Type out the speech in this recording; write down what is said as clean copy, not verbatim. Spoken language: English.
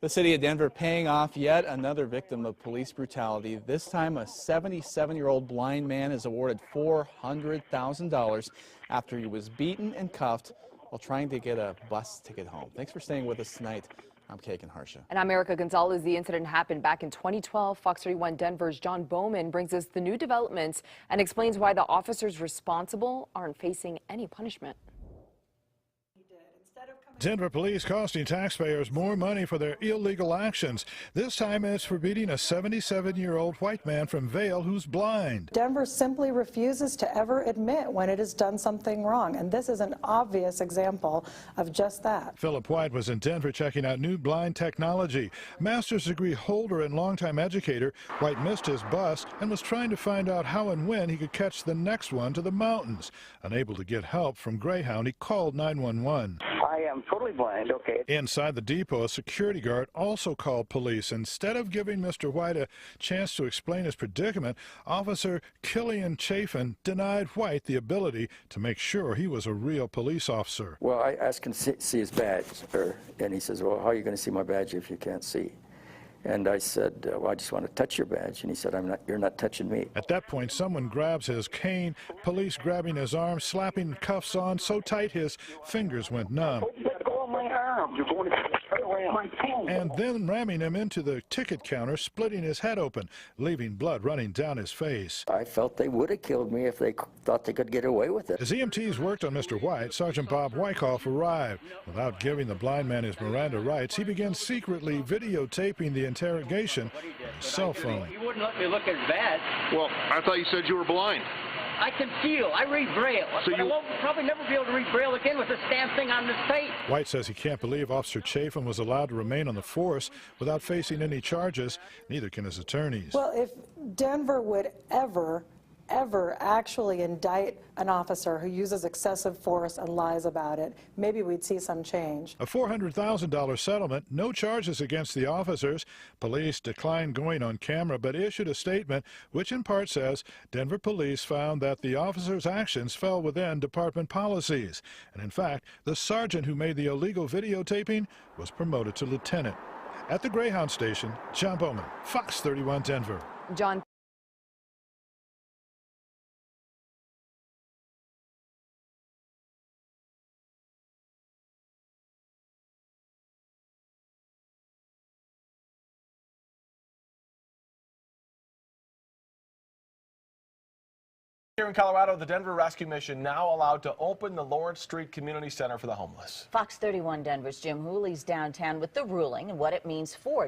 The city of Denver paying off yet another victim of police brutality. This time, a 77-year-old blind man is awarded $400,000 after he was beaten and cuffed while trying to get a bus ticket home. Thanks for staying with us tonight. I'm Kagan Harsha. And I'm Erica Gonzalez. The incident happened back in 2012. Fox 31 Denver's John Bowman brings us the new developments and explains why the officers responsible aren't facing any punishment. Denver police costing taxpayers more money for their illegal actions. This time it's for beating a 77-year-old white man from Vail who's blind. Denver simply refuses to ever admit when it has done something wrong, and this is an obvious example of just that. Philip White was in Denver checking out new blind technology. Master's degree holder and longtime educator, White missed his bus and was trying to find out how and when he could catch the next one to the mountains. Unable to get help from Greyhound, he called 911. I am totally blind, okay. Inside the depot, a security guard also called police. Instead of giving Mr. White a chance to explain his predicament, Officer Killian Chafin denied White the ability to make sure he was a real police officer. Well, I asked him to see his badge, and he says, well, how are you going to see my badge if you can't see? And I said, well, I just want to touch your badge. And he said, you're not touching me. At that point, someone grabs his cane, police grabbing his arm, slapping cuffs on so tight his fingers went numb. Let go of my arm. You're going to my pen. And then ramming him into the ticket counter, splitting his head open, leaving blood running down his face. I felt they would have killed me if they thought they could get away with it. As EMTs worked on Mr. White, Sergeant Bob Wyckoff arrived. Without giving the blind man his Miranda rights, he began secretly videotaping the interrogation on his cell phone. You wouldn't let me look at his badge. Well, I thought you said you were blind. I can feel. I read Braille. So but I won't probably never be able to read Braille again with this damn thing on this tape. White says he can't believe Officer Chafin was allowed to remain on the force without facing any charges. Neither can his attorneys. Well, if Denver would ever actually indict an officer who uses excessive force and lies about it, maybe we'd see some change. A $400,000 settlement, no charges against the officers. Police declined going on camera but issued a statement which in part says Denver police found that the officers' actions fell within department policies. And in fact, the sergeant who made the illegal videotaping was promoted to lieutenant. At the Greyhound station, John Bowman, Fox 31 Denver. John. Here in Colorado, the Denver Rescue Mission now allowed to open the Lawrence Street Community Center for the homeless. Fox 31 Denver's Jim Hooley's downtown with the ruling and what it means for